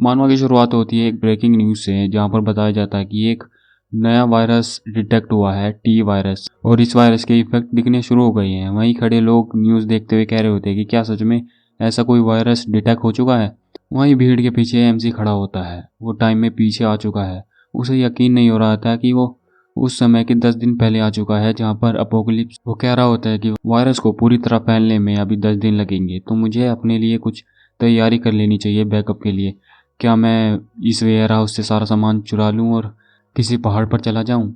मानवा की शुरुआत होती है एक ब्रेकिंग न्यूज़ से, जहां पर बताया जाता है कि एक नया वायरस डिटेक्ट हुआ है, टी वायरस, और इस वायरस के इफेक्ट दिखने शुरू हो गए हैं। वहीं खड़े लोग न्यूज़ देखते हुए कह रहे होते हैं कि क्या सच में ऐसा कोई वायरस डिटेक्ट हो चुका है। वहीं भीड़ के पीछे एमसी खड़ा होता है। वो टाइम में पीछे आ चुका है। उसे यकीन नहीं हो रहा था कि वो उस समय के 10 दिन पहले आ चुका है, जहाँ पर अपोकलिप्स वो कह रहा होता है कि वायरस को पूरी तरह फैलने में अभी 10 दिन लगेंगे, तो मुझे अपने लिए कुछ तैयारी कर लेनी चाहिए बैकअप के लिए। क्या मैं इस वेयर हाउस से सारा सामान चुरा लूँ और किसी पहाड़ पर चला जाऊँ?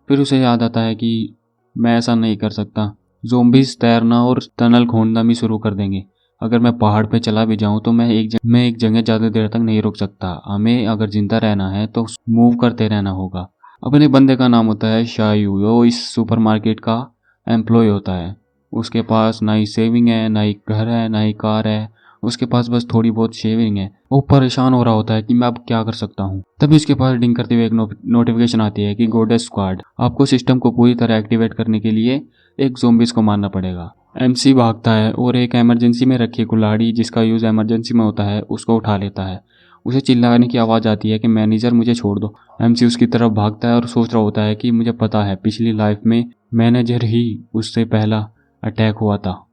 फिर उसे याद आता है कि मैं ऐसा नहीं कर सकता। ज़ोंबीज़ तैरना और टनल खोदना भी शुरू कर देंगे। अगर मैं पहाड़ पे चला भी जाऊँ तो मैं एक जगह ज़्यादा देर तक नहीं रुक सकता। हमें अगर ज़िंदा रहना है तो मूव करते रहना होगा। अपने बंदे का नाम होता है शायू। वो इस सुपरमार्केट का एम्प्लॉय होता है। उसके पास ना ही सेविंग है, ना ही घर है, ना ही कार है। उसके पास बस थोड़ी बहुत शेविंग है। वो परेशान हो रहा होता है कि मैं अब क्या कर सकता हूँ। तभी उसके पास डिंग करते हुए एक नोटिफिकेशन आती है कि गोडेस स्क्वाड, आपको सिस्टम को पूरी तरह एक्टिवेट करने के लिए एक ज़ोंबीज़ को मारना पड़ेगा। एमसी भागता है और एक इमरजेंसी में रखी कुल्हाड़ी, जिसका यूज़ इमरजेंसी में होता है, उसको उठा लेता है। उसे चिल्लाने की आवाज़ आती है कि मैनेजर मुझे छोड़ दो। एमसी उसकी तरफ भागता है और सोच रहा होता है कि मुझे पता है पिछली लाइफ में मैनेजर ही उससे पहला अटैक हुआ था।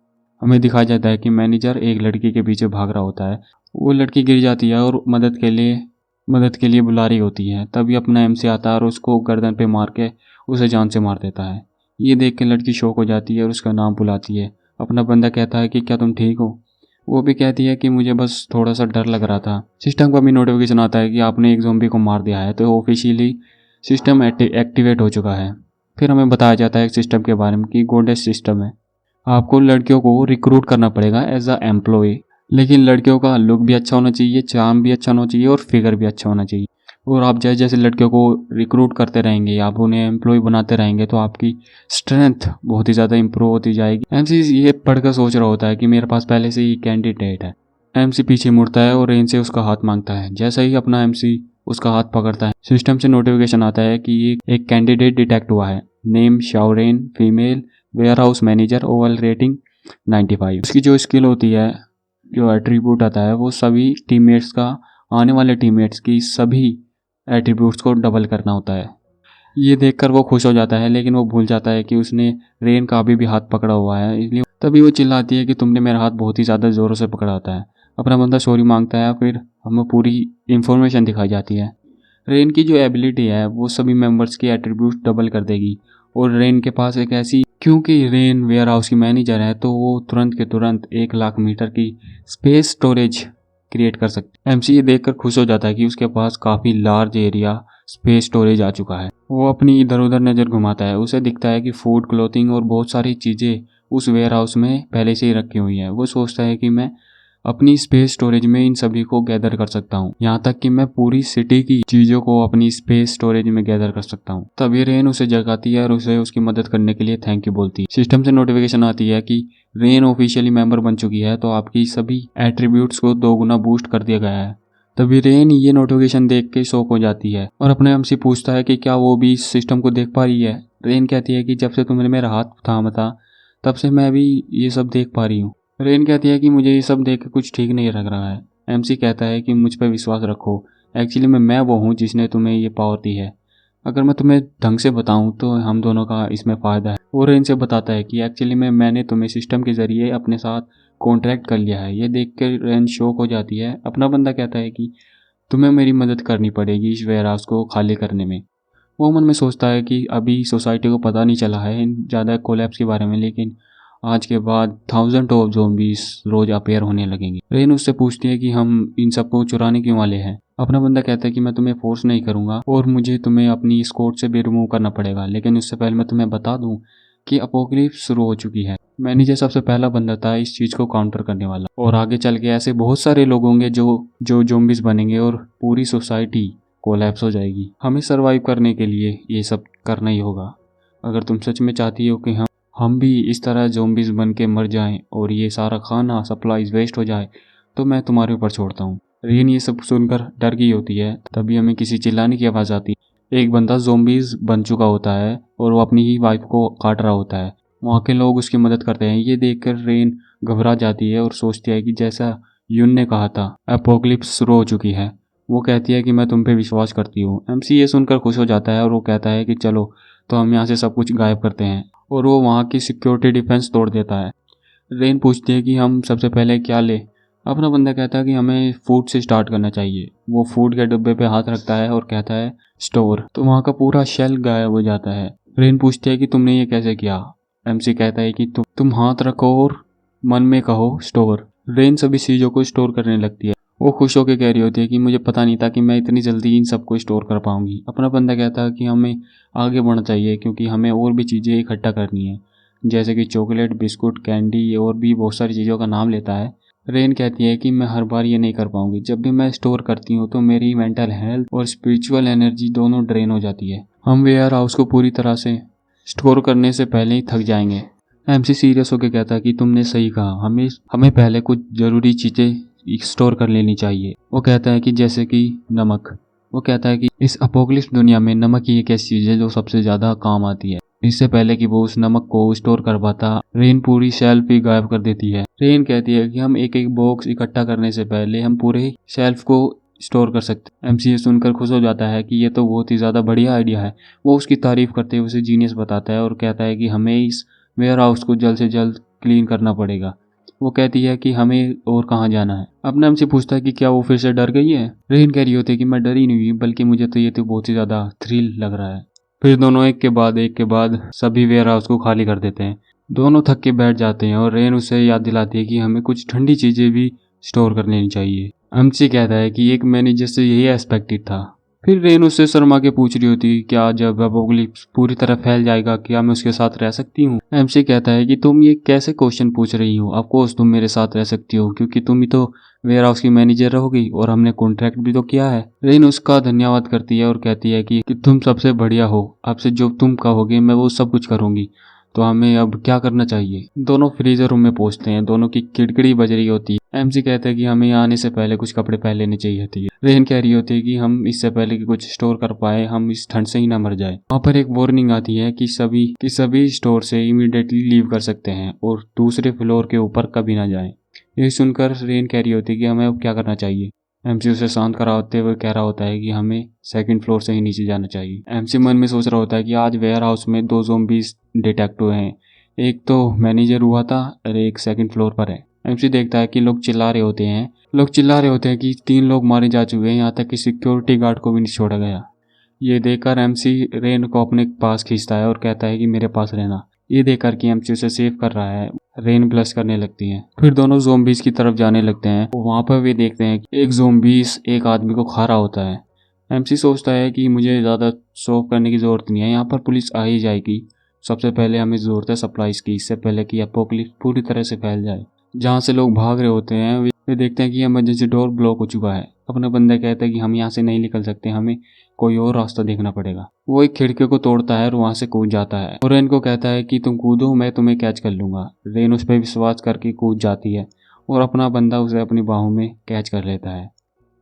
हमें दिखाया जाता है कि मैनेजर एक लड़की के पीछे भाग रहा होता है। वो लड़की गिर जाती है और मदद के लिए बुला रही होती है। तभी अपना एमसी आता है और उसको गर्दन पे मार के उसे जान से मार देता है। ये देख के लड़की शॉक हो जाती है और उसका नाम बुलाती है। अपना बंदा कहता है कि क्या तुम ठीक हो? वो भी कहती है कि मुझे बस थोड़ा सा डर लग रहा था। सिस्टम का भी नोटिफिकेशन आता है कि आपने एक ज़ॉम्बी को मार दिया है, तो ऑफिशियली सिस्टम एक्टिवेट हो चुका है। फिर हमें बताया जाता है सिस्टम के बारे में कि गोडेस सिस्टम है। आपको लड़कियों को रिक्रूट करना पड़ेगा एज अ एम्प्लॉय, लेकिन लड़कियों का लुक भी अच्छा होना चाहिए, चार्म भी अच्छा होना चाहिए और फिगर भी अच्छा होना चाहिए। और आप जैसे जैसे लड़कियों को रिक्रूट करते रहेंगे, आप उन्हें एम्प्लॉय बनाते रहेंगे, तो आपकी स्ट्रेंथ बहुत ही ज़्यादा इंप्रूव होती जाएगी। एमसी ये पढ़कर सोच रहा होता है कि मेरे पास पहले से ही कैंडिडेट है। एमसी पीछे मुड़ता है और रेन से उसका हाथ मांगता है। जैसा ही अपना एमसी उसका हाथ पकड़ता है, सिस्टम से नोटिफिकेशन आता है कि एक कैंडिडेट डिटेक्ट हुआ है। Name Shaoren, female, warehouse manager, overall rating 95। उसकी जो स्किल होती है, जो एट्रीब्यूट आता है, वो सभी टीममेट्स का, आने वाले टीममेट्स की सभी एट्रीब्यूट्स को डबल करना होता है। ये देखकर वो खुश हो जाता है, लेकिन वो भूल जाता है कि उसने रेन का अभी भी हाथ पकड़ा हुआ है। इसलिए तभी वो चिल्लाती है कि तुमने मेरा हाथ बहुत ही ज़्यादा ज़ोरों से पकड़ा होता है। अपना बंदा सॉरी मांगता है। फिर हमें पूरी इंफॉर्मेशन दिखाई जाती है। रेन की जो एबिलिटी है वो सभी मेंबर्स की एट्रीब्यूट डबल कर देगी। और रेन के पास एक ऐसी, क्योंकि रेन वेयर हाउस की मैनेजर है, तो वो तुरंत के तुरंत 1 लाख मीटर की स्पेस स्टोरेज क्रिएट कर सकती है। एमसी ये देखकर खुश हो जाता है कि उसके पास काफ़ी लार्ज एरिया स्पेस स्टोरेज आ चुका है। वो अपनी इधर उधर नज़र घुमाता है। उसे दिखता है कि फूड, क्लोथिंग और बहुत सारी चीज़ें उस वेयर हाउस में पहले से ही रखी हुई हैं। वो सोचता है कि मैं अपनी स्पेस स्टोरेज में इन सभी को गैदर कर सकता हूँ, यहाँ तक कि मैं पूरी सिटी की चीज़ों को अपनी स्पेस स्टोरेज में गैदर कर सकता हूँ। तभी रेन उसे जगाती है और उसे उसकी मदद करने के लिए थैंक यू बोलती है। सिस्टम से नोटिफिकेशन आती है कि रेन ऑफिशियली मेंबर बन चुकी है, तो आपकी सभी एट्रीब्यूट्स को 2 गुना बूस्ट कर दिया गया है। तभी रेन ये नोटिफिकेशन देख के शॉक हो जाती है और अपने हमसे पूछता है कि क्या वो भी इस सिस्टम को देख पा रही है। रेन कहती है कि जब से तुमने मेरा हाथ थामा था, तब से मैं भी ये सब देख पा रही हूँ। रेन कहती है कि मुझे ये सब देख के कुछ ठीक नहीं लग रहा है। एमसी कहता है कि मुझ पर विश्वास रखो, एक्चुअली मैं वो हूँ जिसने तुम्हें ये पावर दी है। अगर मैं तुम्हें ढंग से बताऊं तो हम दोनों का इसमें फ़ायदा है। और रेन से बताता है कि एक्चुअली मैंने तुम्हें सिस्टम के ज़रिए अपने साथ कॉन्ट्रैक्ट कर लिया है। ये देख कर रेन शॉक हो जाती है। अपना बंदा कहता है कि तुम्हें मेरी मदद करनी पड़ेगी इस वेयरहाउस को खाली करने में। वो मन में सोचता है कि अभी सोसाइटी को पता नहीं चला है इन ज़्यादा कोलैप्स के बारे में, लेकिन आज के बाद थाउजेंड ऑफ ज़ॉम्बीज रोज अपेयर होने लगेंगे। रेन उससे पूछती है कि हम इन सबको चुराने क्यों वाले हैं। अपना बंदा कहता है कि मैं तुम्हें फोर्स नहीं करूंगा और मुझे तुम्हें अपनी स्क्वाड से भी रिमूव करना पड़ेगा, लेकिन उससे पहले मैं तुम्हें बता दूं कि अपोकलिप्स शुरू हो चुकी है। मैनेजर सबसे पहला बंदा था इस चीज़ को काउंटर करने वाला, और आगे चल के ऐसे बहुत सारे लोग होंगे जो ज़ॉम्बीज बनेंगे और पूरी सोसाइटी कोलैप्स हो जाएगी। हमें सरवाइव करने के लिए ये सब करना ही होगा। अगर तुम सच में चाहती हो कि हम भी इस तरह ज़ॉम्बीज बन के मर जाएं और ये सारा खाना सप्लाईज वेस्ट हो जाए, तो मैं तुम्हारे ऊपर छोड़ता हूँ। रेन ये सब सुनकर डर गई होती है। तभी हमें किसी चिल्लाने की आवाज़ आती है। एक बंदा ज़ॉम्बीज बन चुका होता है और वो अपनी ही वाइफ को काट रहा होता है। वहाँ के लोग उसकी मदद करते हैं। ये देखकर रेन घबरा जाती है और सोचती है कि जैसा यून ने कहा था, एपोकलिप्स शुरू हो चुकी है। वो कहती है कि मैं तुम पे विश्वास करती हूँ। एमसी ये सुनकर खुश हो जाता है और वो कहता है कि चलो तो हम यहाँ से सब कुछ गायब करते हैं, और वो वहाँ की सिक्योरिटी डिफेंस तोड़ देता है। रेन पूछती है कि हम सबसे पहले क्या ले। अपना बंदा कहता है कि हमें फूड से स्टार्ट करना चाहिए। वो फूड के डब्बे पे हाथ रखता है और कहता है स्टोर, तो वहाँ का पूरा शेल गायब हो जाता है। रेन पूछती है कि तुमने ये कैसे किया। एमसी कहता है कि तुम हाथ रखो और मन में कहो स्टोर। रेन सभी चीज़ों को स्टोर करने लगती है। वो खुश होकर कह रही होती है कि मुझे पता नहीं था कि मैं इतनी जल्दी इन सबको स्टोर कर पाऊंगी। अपना बंदा कहता है कि हमें आगे बढ़ना चाहिए क्योंकि हमें और भी चीज़ें इकट्ठा करनी है, जैसे कि चॉकलेट, बिस्कुट, कैंडी और भी बहुत सारी चीज़ों का नाम लेता है। रेन कहती है कि मैं हर बार ये नहीं कर पाऊंगी। जब भी मैं स्टोर करती हूँ तो मेरी मेंटल हेल्थ और स्पिरिचुअल एनर्जी दोनों ड्रेन हो जाती है। हम वेयर हाउस को पूरी तरह से स्टोर करने से पहले ही थक जाएंगे। एमसी सीरियस होकर कहता है कि तुमने सही कहा, हमें पहले कुछ ज़रूरी चीज़ें स्टोर कर लेनी चाहिए। वो कहता है कि जैसे कि नमक। वो कहता है कि इस अपोकलिप्स दुनिया में नमक ही एक ऐसी चीज़ है जो सबसे ज़्यादा काम आती है। इससे पहले कि वो उस नमक को स्टोर कर पाता, रेन पूरी शेल्फ ही गायब कर देती है। रेन कहती है कि हम एक एक बॉक्स इकट्ठा करने से पहले हम पूरे शेल्फ को स्टोर कर सकते। एमसी ये सुनकर खुश हो जाता है कि ये तो बहुत ही ज़्यादा बढ़िया आइडिया है। वो उसकी तारीफ करते हुए उसे जीनियस बताता है और कहता है कि हमें इस वेयर हाउस को जल्द से जल्द क्लीन करना पड़ेगा। वो कहती है कि हमें और कहाँ जाना है। अपने हमसे पूछता है कि क्या वो फिर से डर गई है। रेन कह रही होती है कि मैं डरी नहीं हुई, बल्कि मुझे तो ये तो बहुत ही ज़्यादा थ्रिल लग रहा है। फिर दोनों एक के बाद सभी वेयर हाउस को खाली कर देते हैं। दोनों थक के बैठ जाते हैं और रेन उसे याद दिलाती है कि हमें कुछ ठंडी चीज़ें भी स्टोर कर लेनी चाहिए। एमसी कहता है कि एक मैनेजर से यही एक्सपेक्टेड था। फिर रेन उससे शर्मा के पूछ रही होती है क्या जब अपोकलिप्स पूरी तरह फैल जाएगा क्या मैं उसके साथ रह सकती हूँ। एमसी कहता है कि तुम ये कैसे क्वेश्चन पूछ रही हो, ऑफकोर्स तुम मेरे साथ रह सकती हो क्योंकि तुम ही तो वेयर हाउस की मैनेजर रहोगी और हमने कॉन्ट्रैक्ट भी तो किया है। रेन उसका धन्यवाद करती है और कहती है कि तुम सबसे बढ़िया हो, आपसे जो तुम कहोगे मैं वो सब कुछ करूंगी। तो हमें अब क्या करना चाहिए। दोनों फ्रीजर रूम में पहुंचते हैं। दोनों की किड़किड़ी बज रही होती है। एमसी कहता है कि हमें यहाँ आने से पहले कुछ कपड़े पहन लेने चाहिए थे। रेन कह रही होती है कि हम इससे पहले कि कुछ स्टोर कर पाए हम इस ठंड से ही ना मर जाए। वहाँ पर एक वार्निंग आती है कि सभी स्टोर से इमीडिएटली लीव कर सकते हैं और दूसरे फ्लोर के ऊपर कभी ना जाएं। ये सुनकर रेन कह रही होती है कि हमें अब क्या करना चाहिए। एमसी उसे शांत करा होते हुए कह रहा होता है कि हमें सेकंड फ्लोर से ही नीचे जाना चाहिए। एमसी मन में सोच रहा होता है कि आज वेयर हाउस में 2 ज़ॉम्बीज डिटेक्ट हुए हैं, एक तो मैनेजर हुआ था और एक सेकंड फ्लोर पर है। एमसी देखता है कि लोग चिल्ला रहे होते हैं कि 3 लोग मारे जा चुके हैं, यहाँ तक कि सिक्योरिटी गार्ड को भी नहीं छोड़ा गया। ये देखकर एमसी रेन को अपने पास खींचता है और कहता है कि मेरे पास रहना। ये देखकर कि एमसी उसे सेव कर रहा है, रेन ब्लश करने लगती है। फिर दोनों ज़ॉम्बीज की तरफ जाने लगते हैं। वहाँ पर वे देखते हैं कि एक ज़ॉम्बीज एक आदमी को खा रहा होता है। एमसी सोचता है कि मुझे ज़्यादा शो करने की ज़रूरत नहीं है, यहाँ पर पुलिस आ ही जाएगी। सबसे पहले हमें ज़रूरत है सप्लाईज की, इससे पहले कि एपोकलिप्स पूरी तरह से फैल जाए। जहाँ से लोग भाग रहे होते हैं वे देखते हैं कि इमरजेंसी डोर ब्लॉक हो चुका है। अपना बंदा कहता है कि हम यहाँ से नहीं निकल सकते, हमें कोई और रास्ता देखना पड़ेगा। वो एक खिड़की को तोड़ता है और वहाँ से कूद जाता है और रेन को कहता है कि तुम कूदो, मैं तुम्हें कैच कर लूँगा। रेन उस पर विश्वास करके कूद जाती है और अपना बंदा उसे अपनी बाहों में कैच कर लेता है।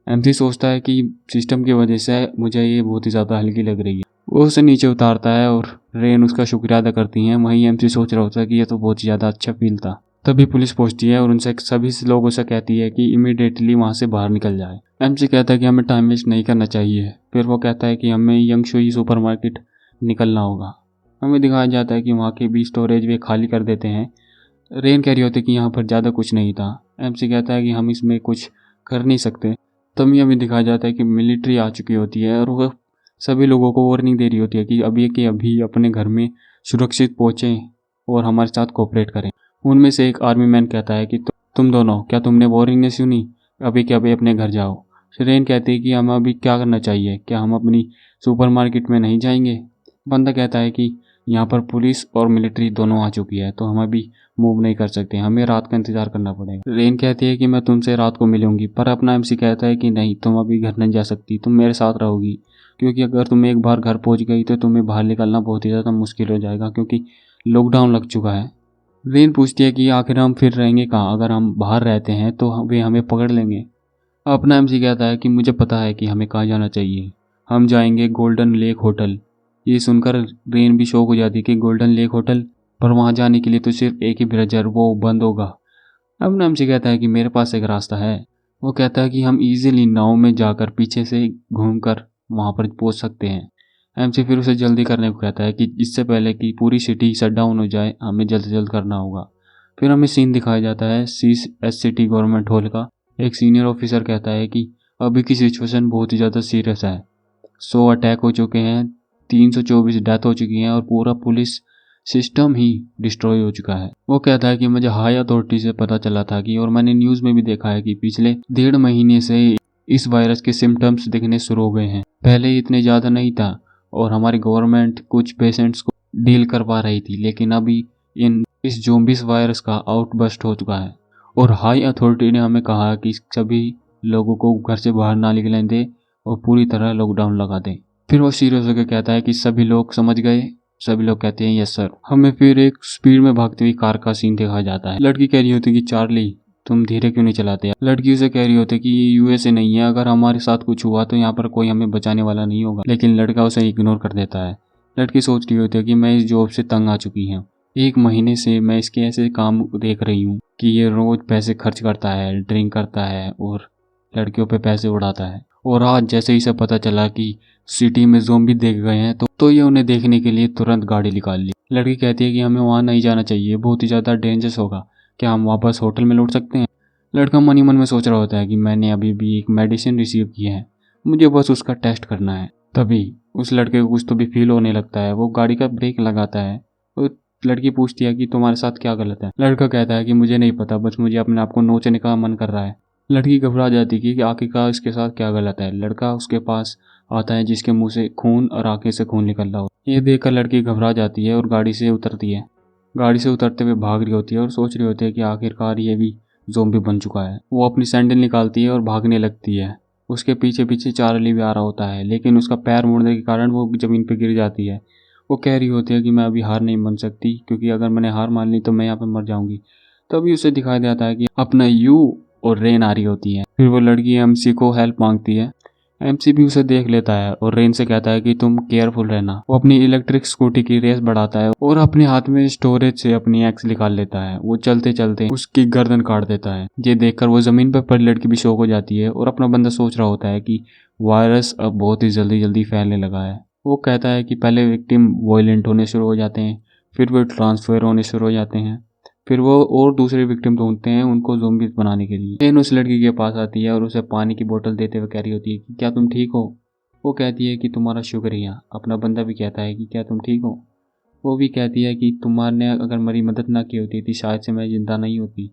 एमसी सोचता है कि सिस्टम की वजह से मुझे ये बहुत ही ज़्यादा हल्की लग रही है। वो उसे नीचे उतारता है और रेन उसका शुक्रिया अदा करती हैं। वहीं एमसी सोच रहा होता है कि ये तो बहुत ही ज़्यादा अच्छा फील था। तभी पुलिस पहुंचती है और उनसे सभी लोगों से कहती है कि इमीडिएटली वहाँ से बाहर निकल जाए। एमसी कहता है कि हमें टाइम वेस्ट नहीं करना चाहिए। फिर वो कहता है कि हमें यंगशुई सुपरमार्केट निकलना होगा। हमें दिखाया जाता है कि वहाँ के भी स्टोरेज वे खाली कर देते हैं। रेन कह रही होती है कि यहाँ पर ज़्यादा कुछ नहीं था। एमसी कहता है कि हम इसमें कुछ कर नहीं सकते। तभी हमें दिखाया जाता है कि मिलिट्री आ चुकी होती है और वह सभी लोगों को वार्निंग दे रही होती है कि अभी अपने घर में सुरक्षित पहुँचें और हमारे साथ कोऑपरेट करें। उनमें से एक आर्मी मैन कहता है कि तुम दोनों, क्या तुमने वार्निंग नहीं सुनी? अभी के अभी अपने घर जाओ। रेन कहती है कि हमें अभी क्या करना चाहिए, क्या हम अपनी सुपरमार्केट में नहीं जाएंगे? बंदा कहता है कि यहाँ पर पुलिस और मिलिट्री दोनों आ चुकी है तो हम अभी मूव नहीं कर सकते, हमें रात का इंतजार करना पड़ेगा। रेन कहती है कि मैं तुमसे रात को मिलूंगी, पर अपना एमसी कहता है कि नहीं, तुम अभी घर नहीं जा सकती, तुम मेरे साथ रहोगी, क्योंकि अगर तुम एक बार घर पहुंच गई तो तुम्हें बाहर निकलना बहुत ही ज़्यादा मुश्किल हो जाएगा क्योंकि लॉकडाउन लग चुका है। रेन पूछती है कि आखिर हम फिर रहेंगे कहाँ, अगर हम बाहर रहते हैं तो वे हमें पकड़ लेंगे। अपना एमसी कहता है कि मुझे पता है कि हमें कहाँ जाना चाहिए, हम जाएंगे गोल्डन लेक होटल। ये सुनकर रेन भी शौक हो जाती है कि गोल्डन लेक होटल, पर वहाँ जाने के लिए तो सिर्फ एक ही ब्रिज है, वो बंद होगा। अब नामसी कहता है कि मेरे पास एक रास्ता है। वो कहता है कि हम इजीली नाव में जाकर पीछे से घूमकर वहां पर पहुंच सकते हैं। एमसी फिर उसे जल्दी करने को कहता है कि इससे पहले कि पूरी सिटी शट डाउन हो जाए हमें जल्द से जल्द करना होगा। फिर हमें सीन दिखाया जाता है CSCT गवर्नमेंट हॉल का। एक सीनियर ऑफिसर कहता है कि अभी की सिचुएशन बहुत ही ज़्यादा सीरियस है। 100 अटैक हो चुके हैं, 324 डेथ हो चुकी हैं और पूरा पुलिस सिस्टम ही डिस्ट्रॉय हो चुका है। वो कहता है कि मुझे हाई अथॉरिटी से पता चला था कि और मैंने न्यूज़ में भी देखा है कि पिछले 1.5 महीने से इस वायरस के सिम्टम्स दिखने शुरू हो गए हैं। पहले इतने ज़्यादा नहीं था और हमारी गवर्नमेंट कुछ पेशेंट्स को डील करवा रही थी, लेकिन अभी इस ज़ोंबीज वायरस का आउटबर्स्ट हो चुका है और हाई अथॉरिटी ने हमें कहा कि सभी लोगों को घर से बाहर ना निकलने दें और पूरी तरह लॉकडाउन लगा दें। फिर वो सीरियस होकर कहता है कि सभी लोग समझ गए। सभी लोग कहते हैं यस सर। हमें फिर एक स्पीड में भागती हुई कार का सीन दिखाया जाता है। लड़की कह रही होती है कि चार्ली तुम धीरे क्यों नहीं चलाते। लड़की उसे कह रही होती है कि ये USA नहीं है, अगर हमारे साथ कुछ हुआ तो यहाँ पर कोई हमें बचाने वाला नहीं होगा। लेकिन लड़का उसे इग्नोर कर देता है। लड़की सोच रही होती है कि मैं इस जॉब से तंग आ चुकी हूँ। 1 महीने से मैं इसके ऐसे काम देख रही हूँ कि ये रोज पैसे खर्च करता है, ड्रिंक करता है और लड़कियों पे पैसे उड़ाता है। और आज जैसे ही इसे पता चला कि सिटी में ज़ोंबी देख गए हैं तो ये उन्हें देखने के लिए तुरंत गाड़ी निकाल ली। लड़की कहती है कि हमें वहाँ नहीं जाना चाहिए, बहुत ही ज़्यादा डेंजरस होगा। क्या हम वापस होटल में लौट सकते हैं। लड़का मन ही मन में सोच रहा होता है कि मैंने अभी भी एक मेडिसिन रिसीव की है, मुझे बस उसका टेस्ट करना है। तभी उस लड़के को कुछ तो भी फील होने लगता है। वो गाड़ी का ब्रेक लगाता है। वो लड़की पूछती है कि तुम्हारे साथ क्या गलत है। लड़का कहता है कि मुझे नहीं पता, बस मुझे अपने आप को नोचने का मन कर रहा है। लड़की घबरा जाती है कि आखिरकार इसके साथ क्या गलत है। लड़का उसके पास आता है जिसके मुंह से खून और आंखें से खून निकल रहा हो। ये देखकर लड़की घबरा जाती है और गाड़ी से उतरती है। गाड़ी से उतरते हुए भाग रही होती है और सोच रही होती है कि आखिरकार ये भी ज़ोंबी बन चुका है। वो अपनी सैंडल निकालती है और भागने लगती है। उसके पीछे पीछे चार्ली भी आ रहा होता है, लेकिन उसका पैर मुड़ने के कारण वो ज़मीन पर गिर जाती है। वो कह रही होती है कि मैं अभी हार नहीं मान सकती, क्योंकि अगर मैंने हार मान ली तो मैं यहाँ पर मर जाऊंगी। तभी उसे दिखाई देता है कि अपना यू और रेन आ रही होती है। फिर वो लड़की MC को हेल्प मांगती है। MC भी उसे देख लेता है और रेन से कहता है कि तुम केयरफुल रहना। वो अपनी इलेक्ट्रिक स्कूटी की रेस बढ़ाता है और अपने हाथ में स्टोरेज से अपनी एक्स निकाल लेता है। वो चलते चलते उसकी गर्दन काट देता है। ये देखकर वो जमीन पर पड़ी लड़की भी शॉक हो जाती है और अपना बंदा सोच रहा होता है कि वायरस अब बहुत ही जल्दी जल्दी फैलने लगा है। वो कहता है कि पहले विक्टिम वॉयलेंट होने शुरू हो जाते हैं, फिर वो ट्रांसफर होने शुरू हो जाते हैं, फिर वो और दूसरे विक्टिम ढूंढते हैं उनको ज़ोंबी बनाने के लिए। लेन उस लड़की के पास आती है और उसे पानी की बोतल देते हुए कह रही होती है कि क्या तुम ठीक हो। वो कहती है कि तुम्हारा शुक्रिया। अपना बंदा भी कहता है कि क्या तुम ठीक हो। वो भी कहती है कि तुम्हारे अगर मेरी मदद ना की होती थी शायद से मैं जिंदा नहीं होती।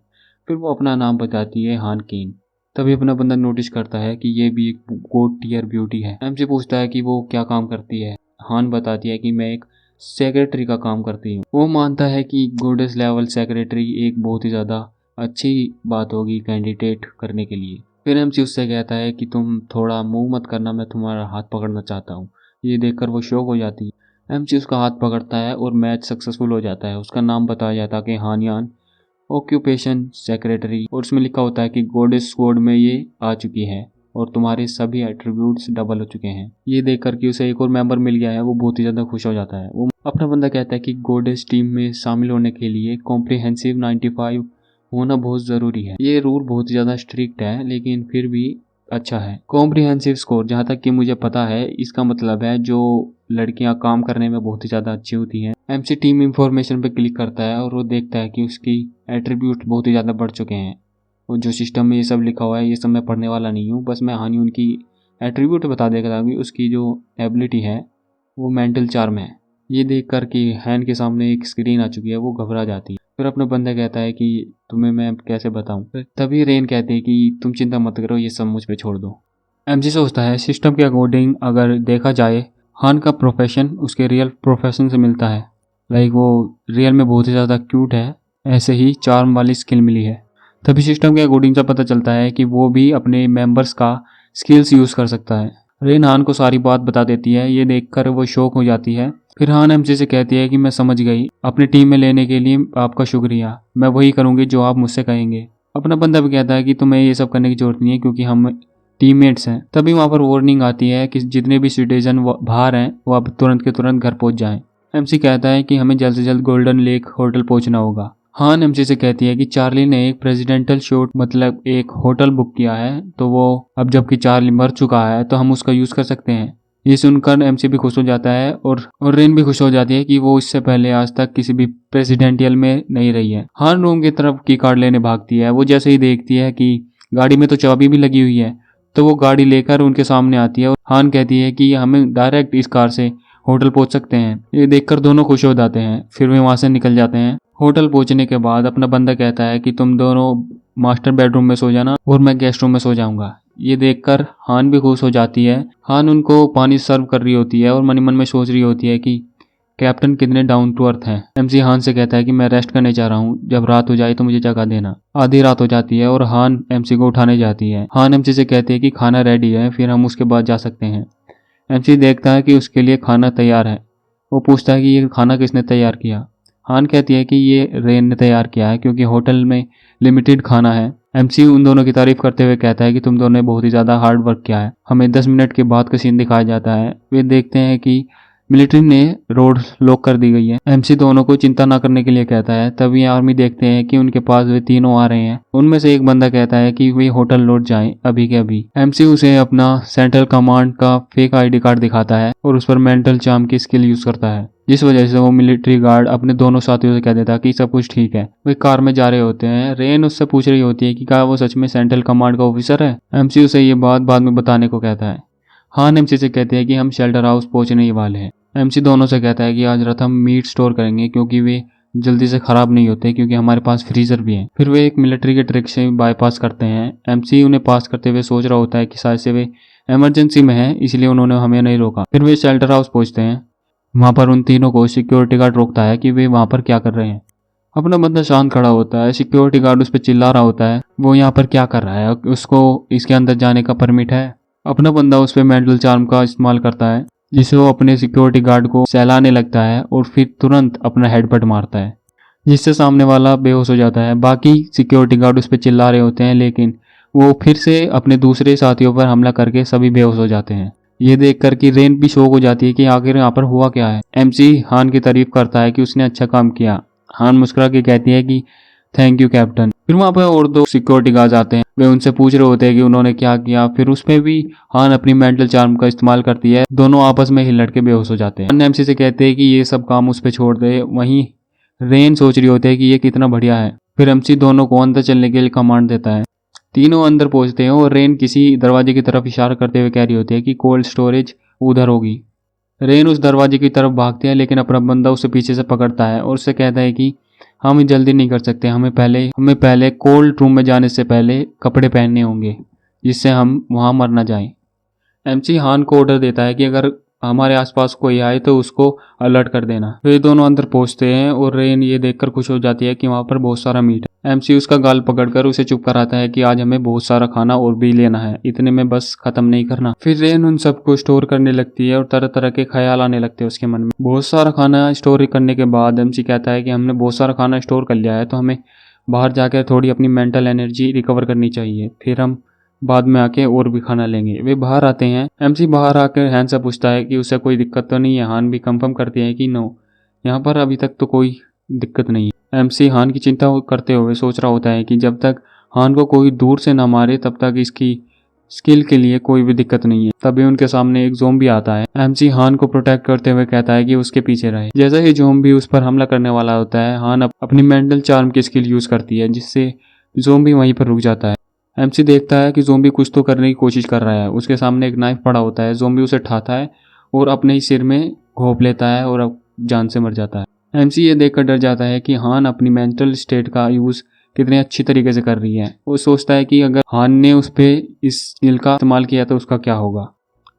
फिर वो अपना नाम बताती है, हान केन। तभी अपना बंदा नोटिस करता है कि ये भी एक गोड टियर ब्यूटी है। MC पूछता है कि वो क्या काम करती है। हान बताती है कि मैं एक सेक्रेटरी का काम करती हूँ। वो मानता है कि गोडेस लेवल सेक्रेटरी एक बहुत ही ज़्यादा अच्छी बात होगी कैंडिडेट करने के लिए। फिर MC उससे कहता है कि तुम थोड़ा मुंह मत करना, मैं तुम्हारा हाथ पकड़ना चाहता हूँ। ये देखकर वो शॉक हो जाती है। MC उसका हाथ पकड़ता है और मैच सक्सेसफुल हो जाता है। उसका नाम बताया जाता है कि हानियान, ऑक्यूपेशन सेक्रेटरी, और उसमें लिखा होता है कि गोडेस कोड में ये आ चुकी है और तुम्हारे सभी एट्रीब्यूट्स डबल हो चुके हैं। ये देख कर कि उसे एक और मेंबर मिल गया है, वो बहुत ही ज़्यादा खुश हो जाता है। वो अपना बंदा कहता है कि गोडेस टीम में शामिल होने के लिए कॉम्प्रिहेंसिव 95 होना बहुत ज़रूरी है। ये रूल बहुत ही ज़्यादा स्ट्रिक्ट है लेकिन फिर भी अच्छा है। कॉम्प्रिहेंसिव स्कोर, जहाँ तक कि मुझे पता है, इसका मतलब है जो लड़कियां काम करने में बहुत ही ज़्यादा अच्छी होती हैं। MC टीम इंफॉर्मेशन पे क्लिक करता है और वो देखता है कि उसकी एट्रीब्यूट बहुत ही ज़्यादा बढ़ चुके हैं। और जो सिस्टम में ये सब लिखा हुआ है ये सब मैं पढ़ने वाला नहीं हूँ, बस मैं हानि उनकी एट्रीब्यूट बता देगा कि उसकी जो एबिलिटी है वो मेंटल चार्म है। ये देख कर कि हैन के सामने एक स्क्रीन आ चुकी है, वो घबरा जाती है। फिर अपना बंदा कहता है कि तुम्हें मैं कैसे बताऊं। तभी रेन कहती है कि तुम चिंता मत करो, ये सब मुझ पे छोड़ दो। MC सोचता है सिस्टम के अकॉर्डिंग अगर देखा जाए हान का प्रोफेशन उसके रियल प्रोफेशन से मिलता है। लाइक वो रियल में बहुत ही ज़्यादा क्यूट है, ऐसे ही चार्म वाली स्किल मिली है। तभी सिस्टम के अकॉर्डिंग से पता चलता है कि वो भी अपने मेंबर्स का स्किल्स यूज़ कर सकता है। रेन हान को सारी बात बता देती है। ये देखकर वो शॉक हो जाती है। फिर हान MC से कहती है कि मैं समझ गई, अपनी टीम में लेने के लिए आपका शुक्रिया, मैं वही करूँगी जो आप मुझसे कहेंगे। अपना बंदा भी कहता है कि तुम्हें ये सब करने की जरूरत नहीं है क्योंकि हम टीममेट्स हैं। तभी वहाँ पर वार्निंग आती है कि जितने भी सिटीजन बाहर हैं वो अब तुरंत के तुरंत घर पहुँच जाएं। MC कहता है कि हमें जल्द से जल्द गोल्डन लेक होटल पहुँचना होगा हान एमसी से कहती है कि चार्ली ने एक प्रेसिडेंटल शॉट मतलब एक होटल बुक किया है, तो वो अब जबकि चार्ली मर चुका है तो हम उसका यूज कर सकते हैं। ये सुनकर एमसी भी खुश हो जाता है और रेन भी खुश हो जाती है कि वो इससे पहले आज तक किसी भी प्रेसिडेंटियल में नहीं रही है। हान रूम की तरफ की कार्ड लेने भागती है। वो जैसे ही देखती है कि गाड़ी में तो चाबी भी लगी हुई है, तो वो गाड़ी लेकर उनके सामने आती है और हान कहती है कि हमें डायरेक्ट इस कार से होटल पहुंच सकते हैं। ये देखकर दोनों खुश हो जाते हैं। फिर वे वहां से निकल जाते हैं। होटल पहुंचने के बाद अपना बंदा कहता है कि तुम दोनों मास्टर बेडरूम में सो जाना और मैं गेस्ट रूम में सो जाऊंगा। ये देखकर हान भी खुश हो जाती है। हान उनको पानी सर्व कर रही होती है और मन ही मन में सोच रही होती है कि कैप्टन कितने डाउन टू अर्थ हैं। एमसी हान से कहता है कि मैं रेस्ट करने जा रहा हूँ, जब रात हो जाए तो मुझे जगा देना। आधी रात हो जाती है और हान एमसी को उठाने जाती है। हान एमसी से कहती है कि खाना रेडी है, फिर हम उसके बाद जा सकते हैं। एमसी देखता है कि उसके लिए खाना तैयार है। वो पूछता है कि ये खाना किसने तैयार किया। हान कहती है कि ये रेन ने तैयार किया है क्योंकि होटल में लिमिटेड खाना है। एमसी उन दोनों की तारीफ करते हुए कहता है कि तुम दोनों ने बहुत ही ज़्यादा हार्ड वर्क किया है। हमें 10 मिनट के बाद का सीन दिखाया जाता है। वे देखते हैं कि मिलिट्री ने रोड लॉक कर दी गई है। एमसी दोनों को चिंता ना करने के लिए कहता है। तभी आर्मी देखते हैं कि उनके पास वे तीनों आ रहे हैं। उनमें से एक बंदा कहता है कि वे होटल लौट जाएं अभी के अभी। एमसी उसे अपना सेंट्रल कमांड का फेक आईडी कार्ड दिखाता है और उस पर मेंटल चार्म की स्किल यूज करता है, जिस वजह से वो मिलिट्री गार्ड अपने दोनों साथियों से कह देता है कि सब कुछ ठीक है। वे कार में जा रहे होते हैं। रेन उससे पूछ रही होती है कि क्या वो सच में सेंट्रल कमांड का ऑफिसर है। एमसी उसे ये बात बाद में बताने को कहता है। हान एमसी से कहते हैं कि हम शेल्टर हाउस पहुंचने ही वाले हैं। एमसी दोनों से कहता है कि आज रात हम मीट स्टोर करेंगे क्योंकि वे जल्दी से खराब नहीं होते क्योंकि हमारे पास फ्रीजर भी है। फिर वे एक मिलिट्री के ट्रिक से बाईपास करते हैं। एमसी उन्हें पास करते हुए सोच रहा होता है कि शायद से वे इमरजेंसी में है, इसलिए उन्होंने हमें नहीं रोका। फिर वे शेल्टर हाउस पहुंचते हैं। वहां पर उन तीनों को सिक्योरिटी गार्ड रोकता है कि वे वहां पर क्या कर रहे हैं। अपना बंदा शांत खड़ा होता है। सिक्योरिटी गार्ड उस पर चिल्ला रहा होता है वो यहाँ पर क्या कर रहा है, उसको इसके अंदर जाने का परमिट है। अपना बंदा उस पर मेंटल चार्म का इस्तेमाल करता है, जिससे वो अपने सिक्योरिटी गार्ड को सहलाने लगता है और फिर तुरंत अपना हेडबट मारता है, जिससे सामने वाला बेहोश हो जाता है। बाकी सिक्योरिटी गार्ड उस पर चिल्ला रहे होते हैं, लेकिन वो फिर से अपने दूसरे साथियों पर हमला करके सभी बेहोश हो जाते हैं। ये देख कर कि रेन भी शौक हो जाती है कि आखिर यहाँ पर हुआ क्या है। एमसी हान की तारीफ करता है कि उसने अच्छा काम किया। हान मुस्कुरा के कहती है कि थैंक यू कैप्टन। फिर वहाँ पर और दो सिक्योरिटी गार्ड आते हैं। वे उनसे पूछ रहे होते हैं कि उन्होंने क्या किया। फिर उसमें भी हान अपनी मेंटल चार्म का इस्तेमाल करती है। दोनों आपस में हिल के बेहोश हो जाते हैं। हान एमसी से कहते हैं कि ये सब काम उस पर छोड़ दे। वहीं रेन सोच रही होती है कि ये कितना बढ़िया है। फिर एमसी दोनों को अंदर चलने के लिए कमांड देता है। तीनों अंदर पहुंचते हैं और रेन किसी दरवाजे की तरफ इशारा करते हुए कह रही होती है कि कोल्ड स्टोरेज उधर होगी। रेन उस दरवाजे की तरफ भागती है, लेकिन अपना बंदा उसे पीछे से पकड़ता है और उससे कहता है कि हम जल्दी नहीं कर सकते, हमें पहले कोल्ड रूम में जाने से पहले कपड़े पहनने होंगे, जिससे हम वहां मर ना जाएं। एमसी हान को ऑर्डर देता है कि अगर हमारे आसपास कोई आए तो उसको अलर्ट कर देना। वे दोनों अंदर पहुंचते हैं और रेन ये देखकर खुश हो जाती है कि वहां पर बहुत सारा मीट है। एमसी उसका गाल पकड़कर उसे चुप कराता है कि आज हमें बहुत सारा खाना और भी लेना है, इतने में बस खत्म नहीं करना। फिर रेन उन सबको स्टोर करने लगती है और तरह तरह के ख्याल आने लगते हैं उसके मन में। बहुत सारा खाना स्टोर करने के बाद एमसी कहता है कि हमने बहुत सारा खाना स्टोर कर लिया है, तो हमें बाहर जाकर थोड़ी अपनी मेंटल एनर्जी रिकवर करनी चाहिए, फिर हम बाद में आके और भी खाना लेंगे। वे बाहर आते हैं। एमसी बाहर आकर हैन से पूछता है कि उसे कोई दिक्कत तो नहीं है। हान भी कंफर्म करती है कि नो, यहाँ पर अभी तक तो कोई दिक्कत नहीं है। एमसी हान की चिंता करते हुए सोच रहा होता है कि जब तक हान को कोई दूर से ना मारे तब तक इसकी स्किल के लिए कोई भी दिक्कत नहीं है। तभी उनके सामने एक ज़ोंबी आता है। एमसी हान को प्रोटेक्ट करते हुए कहता है कि उसके पीछे रहे। जैसे ही ज़ोंबी उस पर हमला करने वाला होता है, हान अपनी मेंटल चार्म की स्किल यूज करती है, जिससे ज़ोंबी वहीं पर रुक जाता है। एमसी देखता है कि ज़ोंबी कुछ तो करने की कोशिश कर रहा है। उसके सामने एक नाइफ पड़ा होता है। ज़ोंबी उसे उठाता है और अपने ही सिर में घोंप लेता है और अब जान से मर जाता है। एमसी ये देखकर डर जाता है कि हान अपनी मेंटल स्टेट का यूज़ कितने अच्छी तरीके से कर रही है। वो सोचता है कि अगर हान ने उस पर इस स्किल का इस्तेमाल किया तो उसका क्या होगा।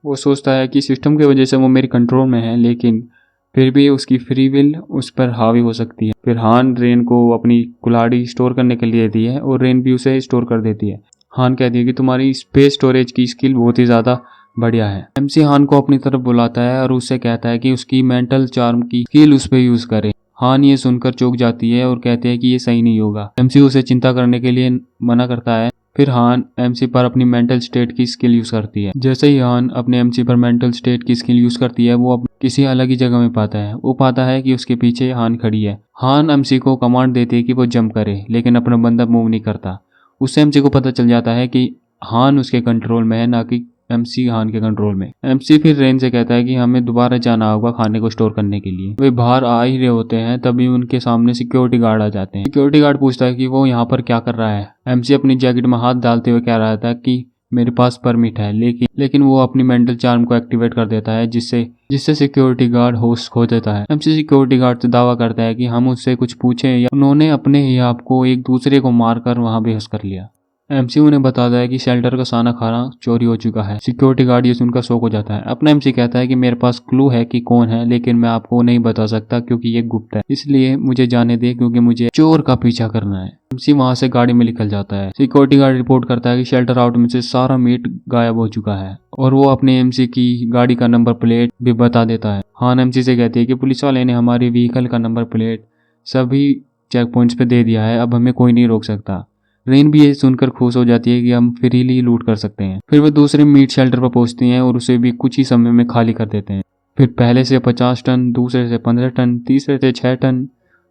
वो सोचता है कि सिस्टम की वजह से वो मेरे कंट्रोल में है, लेकिन फिर भी उसकी फ्री विल उस पर हावी हो सकती है। फिर हान रेन को अपनी कुल्हाड़ी स्टोर करने के लिए देती है और रेन भी उसे स्टोर कर देती है। हान कहती है कि तुम्हारी स्पेस स्टोरेज की स्किल बहुत ही ज़्यादा बढ़िया है। एमसी हान को अपनी तरफ बुलाता है और उससे कहता है कि उसकी मेंटल चार्म की स्किल उस पर यूज़ करे। हान ये सुनकर चौंक जाती है और कहते हैं कि ये सही नहीं होगा। एमसी उसे चिंता करने के लिए मना करता है फिर हान एमसी पर अपनी मेंटल स्टेट की स्किल यूज करती है। जैसे ही हान अपने एमसी पर मेंटल स्टेट की स्किल यूज करती है वो किसी अलग ही जगह में पाता है। वो पाता है कि उसके पीछे हान खड़ी है। हान एमसी को कमांड देती है कि वो जंप करे, लेकिन अपना बंदा मूव नहीं करता। उससे एमसी को पता चल जाता है कि हान उसके कंट्रोल में है, ना कि एमसी हान के कंट्रोल में। एमसी फिर रेन से कहता है कि हमें दोबारा जाना होगा खाने को स्टोर करने के लिए। वे बाहर आ ही रहे होते हैं, तभी उनके सामने सिक्योरिटी गार्ड आ जाते हैं। सिक्योरिटी गार्ड पूछता है कि वो यहाँ पर क्या कर रहा है। एमसी अपनी जैकेट में हाथ डालते हुए कह रहा था कि मेरे पास परमिट है, लेकिन वो अपनी मेंटल चार्म को एक्टिवेट कर देता है, जिससे सिक्योरिटी गार्ड होश खो देता है। एमसी सिक्योरिटी गार्ड से दावा करता है कि हम उससे कुछ पूछें या उन्होंने अपने ही आप को एक दूसरे को मारकर वहां बेहोश कर लिया। एमसी उन्हें बताता है कि शेल्टर का खाना खाना चोरी हो चुका है। सिक्योरिटी गार्ड ये सुनकर शॉक हो जाता है। अपना एमसी कहता है कि मेरे पास क्लू है कि कौन है, लेकिन मैं आपको नहीं बता सकता क्योंकि ये गुप्त है, इसलिए मुझे जाने दे क्योंकि मुझे चोर का पीछा करना है। एमसी वहां से गाड़ी में निकल जाता है। सिक्योरिटी गार्ड रिपोर्ट करता है कि शेल्टर आउट में से सारा मीट गायब हो चुका है और वो अपने एमसी की गाड़ी का नंबर प्लेट भी बता देता है। हान एमसी से कहती है कि पुलिस वाले ने हमारी व्हीकल का नंबर प्लेट सभी चेक पॉइंट्स पे दे दिया है, अब हमें कोई नहीं रोक सकता। रेन भी ये सुनकर खुश हो जाती है कि हम फ्रीली लूट कर सकते हैं। फिर वे दूसरे मीट शेल्टर पर पहुंचती हैं और उसे भी कुछ ही समय में खाली कर देते हैं। फिर पहले से 50 टन, दूसरे से 15 टन, तीसरे से 6 टन,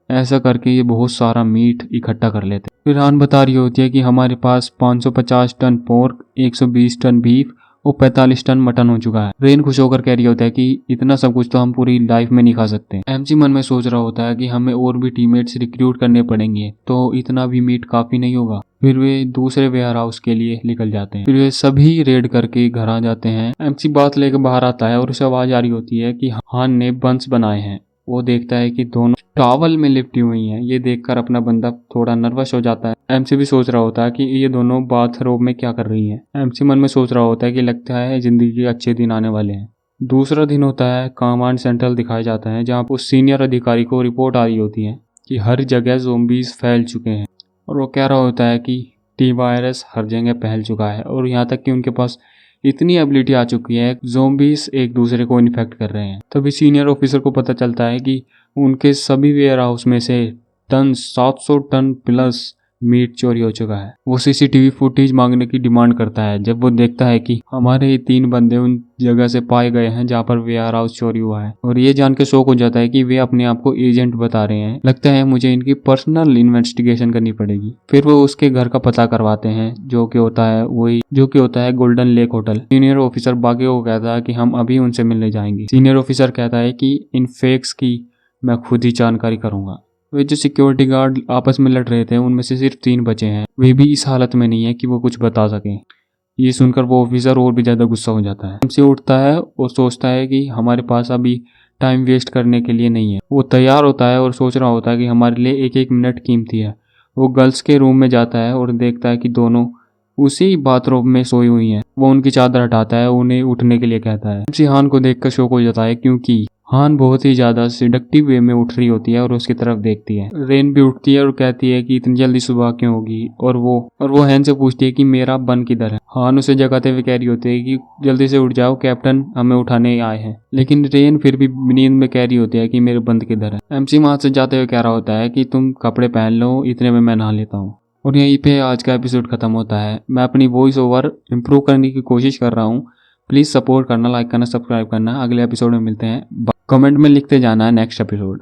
ऐसा करके ये बहुत सारा मीट इकट्ठा कर लेते हैं। फिर हान बता रही होती है कि हमारे पास 550 टन पोर्क, 120 टन बीफ और 45 टन मटन हो चुका है। रेन खुश होकर कह रही होता है कि इतना सब कुछ तो हम पूरी लाइफ में नहीं खा सकते। एमसी मन में सोच रहा होता है कि हमें और भी टीममेट्स रिक्रूट करने पड़ेंगे, तो इतना भी मीट काफी नहीं होगा। फिर वे दूसरे वेयर हाउस के लिए निकल जाते हैं। फिर वे सभी रेड करके घर आ जाते हैं। एमसी बात लेकर बाहर आता है और उसे आवाज आ रही होती है कि हान ने बंस बनाए हैं। वो देखता है कि दोनों टॉवल में लिपटी हुई हैं। ये देखकर अपना बंदा थोड़ा नर्वस हो जाता है। एमसी भी सोच रहा होता है कि ये दोनों बाथरोब में क्या कर रही हैं। एमसी मन में सोच रहा होता है कि लगता है जिंदगी के अच्छे दिन आने वाले हैं। दूसरा दिन होता है, कमांड सेंट्रल दिखाया जाता है, जहाँ उस सीनियर अधिकारी को रिपोर्ट आ रही होती है कि हर जगह ज़ोंबीज फैल चुके हैं और वो कह रहा होता है कि टी वायरस हर जगह फैल चुका है और यहाँ तक कि उनके पास इतनी एबिलिटी आ चुकी है, ज़ोंबीज एक दूसरे को इन्फेक्ट कर रहे हैं। तभी सीनियर ऑफिसर को पता चलता है कि उनके सभी वेयर हाउस में से 700 टन प्लस मीट चोरी हो चुका है। वो सीसीटीवी फुटेज मांगने की डिमांड करता है जब वो देखता है कि हमारे 3 बंदे उन जगह से पाए गए हैं जहाँ पर वेयर हाउस चोरी हुआ है। और ये जान के शौक हो जाता है कि वे अपने आप को एजेंट बता रहे हैं। लगता है मुझे इनकी पर्सनल इन्वेस्टिगेशन करनी पड़ेगी। फिर वो उसके घर का पता करवाते हैं, जो कि होता है golden lake hotel. Senior officer बाकी को कहता है कि हम अभी उनसे मिलने जाएंगे। सीनियर ऑफिसर कहता है कि इन फेक्स की मैं खुद ही जानकारी करूंगा। वे जो सिक्योरिटी गार्ड आपस में लड़ रहे थे उनमें से सिर्फ 3 बचे हैं। वे भी इस हालत में नहीं है कि वो कुछ बता सकें। ये सुनकर वो ऑफिसर और भी ज़्यादा गुस्सा हो जाता है। हमसे उठता है और सोचता है कि हमारे पास अभी टाइम वेस्ट करने के लिए नहीं है। वो तैयार होता है और सोच रहा होता है कि हमारे लिए एक एक मिनट कीमती है। वो गर्ल्स के रूम में जाता है और देखता है कि दोनों उसी बाथरूम में सोई हुई हैं। वो उनकी चादर हटाता है, उन्हें उठने के लिए कहता है। एमसी हान को देखकर शौक हो जाता है क्योंकि हान बहुत ही ज्यादा सिडक्टिव वे में उठ रही होती है और उसकी तरफ देखती है। रेन भी उठती है और कहती है कि इतनी जल्दी सुबह क्यों होगी, और वो हैन से पूछती है कि मेरा बन किधर है। हान उसे जगाते हुए कह रही होती है कि जल्दी से उठ जाओ, कैप्टन हमें उठाने आए हैं। लेकिन रेन फिर भी नींद में कह रही होती है कि मेरे बंद किधर है। एमसी वहां से जाते हुए कह रहा होता है कि तुम कपड़े पहन लो, इतने में मैं नहा लेता हूँ। और यहीं पे आज का एपिसोड खत्म होता है। मैं अपनी वॉइस ओवर इम्प्रूव करने की कोशिश कर रहा हूँ। प्लीज़ सपोर्ट करना, लाइक करना, सब्सक्राइब करना। अगले एपिसोड में मिलते हैं। कमेंट में लिखते जाना है नेक्स्ट एपिसोड।